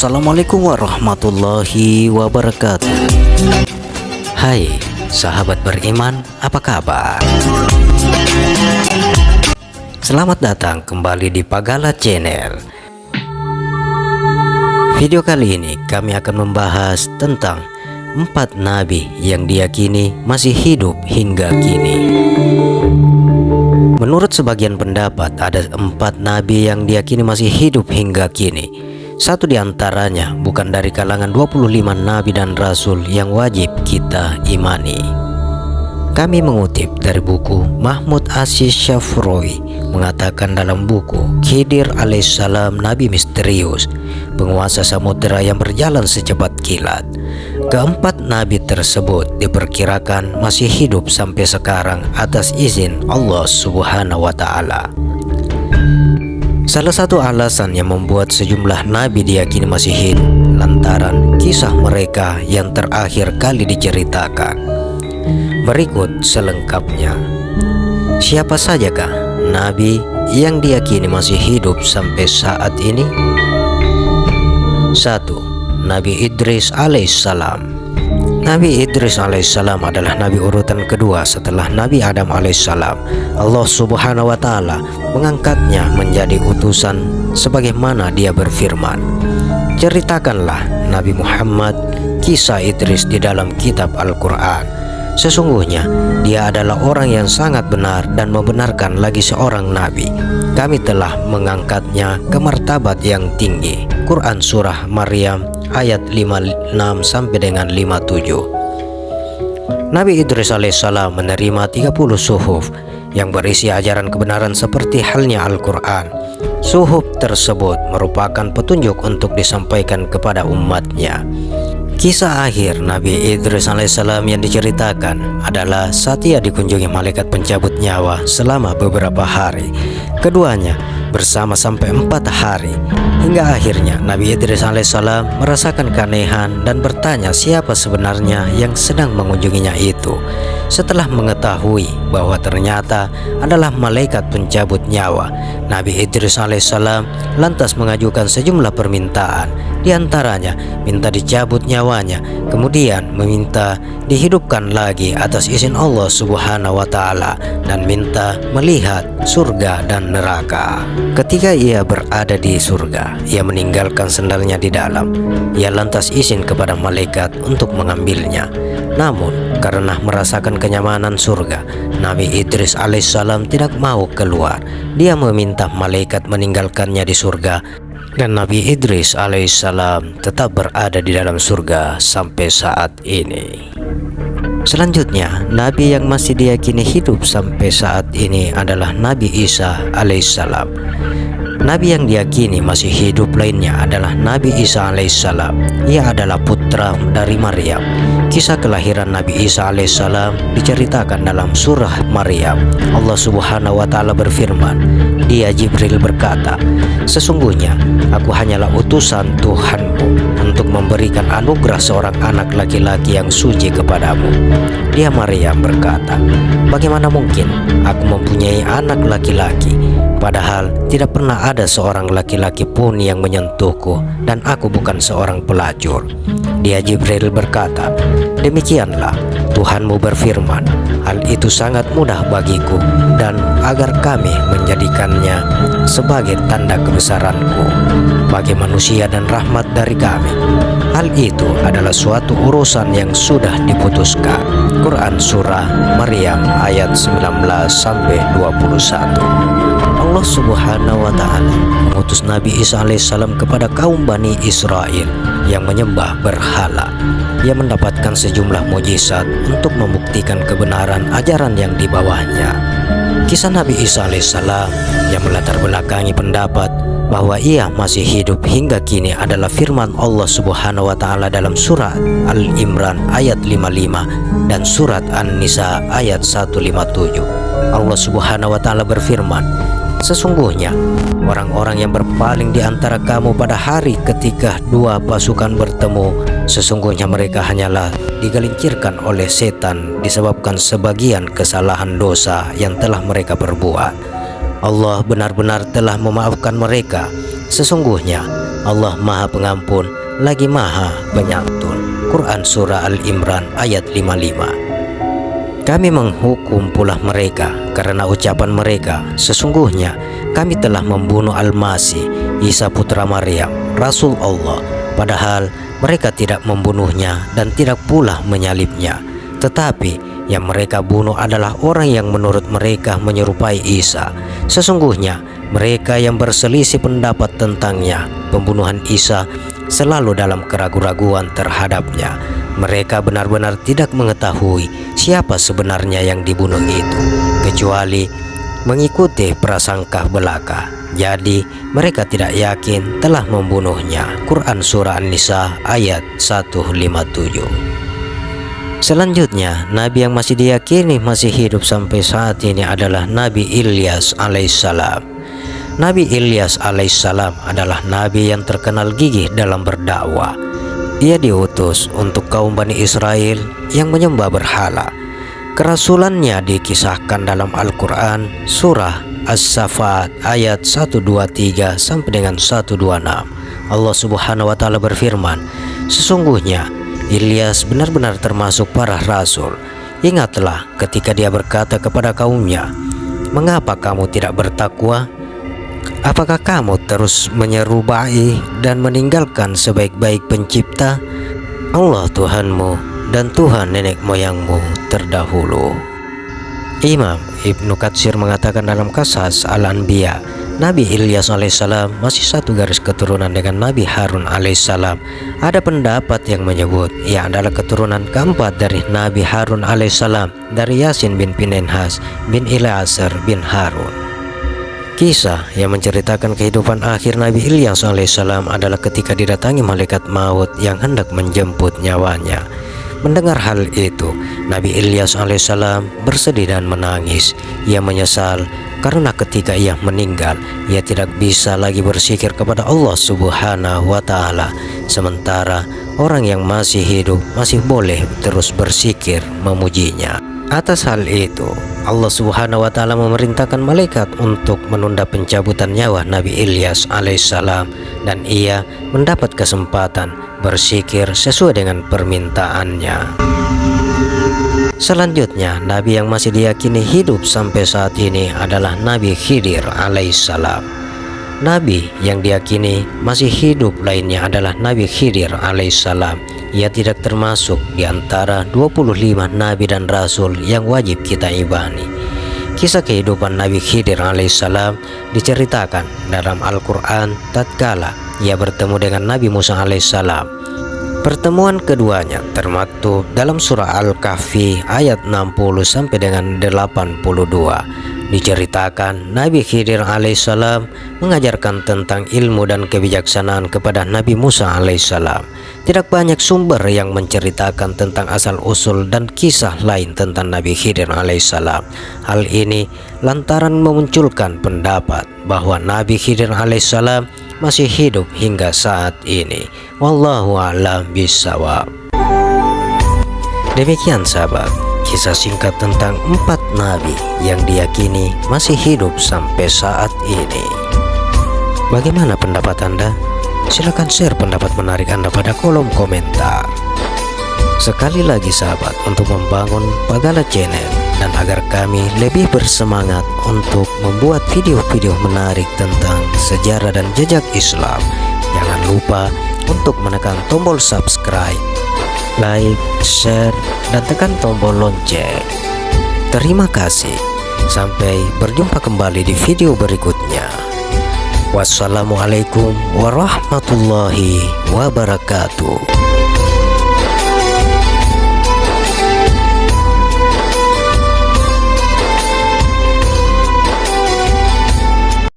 Assalamualaikum warahmatullahi wabarakatuh. Hai sahabat beriman, apa kabar? Selamat datang kembali di Pagala Channel. Video kali ini kami akan membahas tentang 4 nabi yang diyakini masih hidup hingga kini. Menurut sebagian pendapat, ada 4 nabi yang diyakini masih hidup hingga kini. Satu di antaranya bukan dari kalangan 25 nabi dan rasul yang wajib kita imani. Kami mengutip dari buku Mahmud Asy-Syafrawi, mengatakan dalam buku Khidir alaihissalam, nabi misterius, penguasa samudera yang berjalan secepat kilat. Keempat nabi tersebut diperkirakan masih hidup sampai sekarang atas izin Allah Subhanahu wa Ta'ala. Salah satu alasan yang membuat sejumlah nabi diyakini masih hidup lantaran kisah mereka yang terakhir kali diceritakan. Berikut selengkapnya. Siapa sajakah nabi yang diyakini masih hidup sampai saat ini? 1. Nabi Idris alaihissalam. Nabi Idris alaihissalam adalah nabi urutan kedua setelah Nabi Adam alaihissalam. Allah Subhanahu wa Ta'ala mengangkatnya menjadi utusan sebagaimana dia berfirman, ceritakanlah Nabi Muhammad kisah Idris di dalam kitab Al-Quran. Sesungguhnya dia adalah orang yang sangat benar dan membenarkan lagi seorang nabi. Kami telah mengangkatnya ke martabat yang tinggi. Quran Surah Maryam ayat 56 sampai dengan 57. Nabi Idris alaihissalam menerima 30 suhuf yang berisi ajaran kebenaran seperti halnya Al-Quran. Suhuf tersebut merupakan petunjuk untuk disampaikan kepada umatnya. Kisah akhir Nabi Idris alaihissalam yang diceritakan adalah saat ia dikunjungi malaikat pencabut nyawa selama beberapa hari. Keduanya bersama sampai 4 hari, hingga akhirnya Nabi Idris alaihissalam merasakan keanehan dan bertanya siapa sebenarnya yang sedang mengunjunginya itu. Setelah mengetahui bahwa ternyata adalah malaikat pencabut nyawa, Nabi Idris alaihissalam lantas mengajukan sejumlah permintaan. Di antaranya minta dicabut nyawanya, kemudian meminta dihidupkan lagi atas izin Allah Subhanahu wa Ta'ala, dan minta melihat surga dan neraka. Ketika ia berada di surga, ia meninggalkan sendalnya di dalam. Ia lantas izin kepada malaikat untuk mengambilnya. Namun karena merasakan kenyamanan surga, Nabi Idris alaihissalam tidak mau keluar. Dia meminta malaikat meninggalkannya di surga, dan Nabi Idris alaihissalam tetap berada di dalam surga sampai saat ini. Selanjutnya, nabi yang masih diyakini hidup sampai saat ini adalah Nabi Isa alaihissalam. Nabi yang diyakini masih hidup lainnya adalah Nabi Isa alaihissalam. Ia adalah putra dari Maryam. Kisah kelahiran Nabi Isa alaihissalam diceritakan dalam surah Maryam. Allah Subhanahu wa Ta'ala berfirman, dia Jibril berkata, sesungguhnya aku hanyalah utusan Tuhanmu untuk memberikan anugerah seorang anak laki-laki yang suci kepadamu. Dia Maryam berkata, bagaimana mungkin aku mempunyai anak laki-laki, padahal tidak pernah ada seorang laki-laki pun yang menyentuhku, dan aku bukan seorang pelacur. Dia Jibril berkata, demikianlah Tuhanmu berfirman, hal itu sangat mudah bagiku, dan agar kami menjadikannya sebagai tanda kebesaranku bagi manusia dan rahmat dari kami. Hal itu adalah suatu urusan yang sudah diputuskan. Quran Surah Maryam ayat 19 sampai 21. Allah Subhanahu wa Ta'ala mengutus Nabi Isa alaihissalam kepada kaum Bani Israel yang menyembah berhala. Ia mendapatkan sejumlah mukjizat untuk membuktikan kebenaran ajaran yang dibawanya. Kisah Nabi Isa alaihissalam yang melatar belakangi pendapat bahwa ia masih hidup hingga kini adalah firman Allah Subhanahu wa Ta'ala dalam surat Al-Imran ayat 55 dan surat An-Nisa ayat 157. Allah Subhanahu wa Ta'ala berfirman, sesungguhnya orang-orang yang berpaling di antara kamu pada hari ketika 2 pasukan bertemu, sesungguhnya mereka hanyalah digelincirkan oleh setan disebabkan sebagian kesalahan dosa yang telah mereka perbuat. Allah benar-benar telah memaafkan mereka. Sesungguhnya Allah Maha Pengampun lagi Maha Penyantun. Quran Surah Al-Imran ayat 55. Kami menghukum pula mereka karena ucapan mereka, sesungguhnya kami telah membunuh Al-Masih, Isa putra Maryam, Rasul Allah, padahal mereka tidak membunuhnya dan tidak pula menyalibnya. Tetapi yang mereka bunuh adalah orang yang menurut mereka menyerupai Isa. Sesungguhnya mereka yang berselisih pendapat tentangnya, pembunuhan Isa, selalu dalam keraguan-raguan terhadapnya. Mereka benar-benar tidak mengetahui siapa sebenarnya yang dibunuh itu, kecuali mengikuti prasangka belaka. Jadi mereka tidak yakin telah membunuhnya. Quran Surah An-Nisa ayat 157. Selanjutnya, Nabi yang masih diyakini masih hidup sampai saat ini adalah Nabi Ilyas alaihissalam. Nabi Ilyas alaihissalam adalah Nabi yang terkenal gigih dalam berdakwah. Ia diutus untuk kaum Bani Israel yang menyembah berhala. Kerasulannya dikisahkan dalam Al-Quran surah As-Safat ayat 123 sampai dengan 126. Allah Subhanahu wa Ta'ala berfirman, sesungguhnya Ilyas benar-benar termasuk para rasul. Ingatlah ketika dia berkata kepada kaumnya, mengapa kamu tidak bertakwa? Apakah kamu terus menyerupai dan meninggalkan sebaik-baik pencipta? Allah Tuhanmu dan Tuhan nenek moyangmu terdahulu. Imam Ibnu Katsir mengatakan dalam Qasas Al-Anbiya, Nabi Ilyas alaihissalam masih satu garis keturunan dengan Nabi Harun alaihissalam. Ada pendapat yang menyebut ia adalah keturunan keempat dari Nabi Harun alaihissalam, dari Yasin bin Pinenhas bin Ilyasar bin Harun. Kisah yang menceritakan kehidupan akhir Nabi Ilyas alaihissalam adalah ketika didatangi malaikat maut yang hendak menjemput nyawanya. Mendengar hal itu, Nabi Ilyas alaihissalam bersedih dan menangis. Ia menyesal karena ketika ia meninggal, ia tidak bisa lagi berzikir kepada Allah Subhanahu wa Ta'ala, sementara orang yang masih hidup masih boleh terus berzikir memujinya. Atas hal itu, Allah Subhanahu wa Ta'ala memerintahkan malaikat untuk menunda pencabutan nyawa Nabi Ilyas alaihissalam, dan ia mendapat kesempatan berzikir sesuai dengan permintaannya. Selanjutnya, Nabi yang masih diyakini hidup sampai saat ini adalah Nabi Khidir alaihissalam. Nabi yang diyakini masih hidup lainnya adalah Nabi Khidir alaihissalam. Ia tidak termasuk di antara 25 Nabi dan Rasul yang wajib kita imani. Kisah kehidupan Nabi Khidir alaihissalam diceritakan dalam Al-Quran tatkala ia bertemu dengan Nabi Musa alaihissalam. Pertemuan keduanya termaktub dalam surah Al-Kahfi ayat 60 sampai dengan 82. Diceritakan Nabi Khidir alaihissalam mengajarkan tentang ilmu dan kebijaksanaan kepada Nabi Musa alaihissalam. Tidak banyak sumber yang menceritakan tentang asal-usul dan kisah lain tentang Nabi Khidir alaihissalam. Hal ini lantaran memunculkan pendapat bahwa Nabi Khidir alaihissalam masih hidup hingga saat ini. Wallahu a'lam bishawab. Demikian sahabat, kisah singkat tentang 4 nabi yang diyakini masih hidup sampai saat ini. Bagaimana pendapat Anda? Silakan share pendapat menarik Anda pada kolom komentar. Sekali lagi sahabat, untuk membangun Pagala Channel dan agar kami lebih bersemangat untuk membuat video-video menarik tentang sejarah dan jejak Islam, jangan lupa untuk menekan tombol subscribe, like, share, dan tekan tombol lonceng. Terima kasih. Sampai berjumpa kembali di video berikutnya. Wassalamualaikum warahmatullahi wabarakatuh.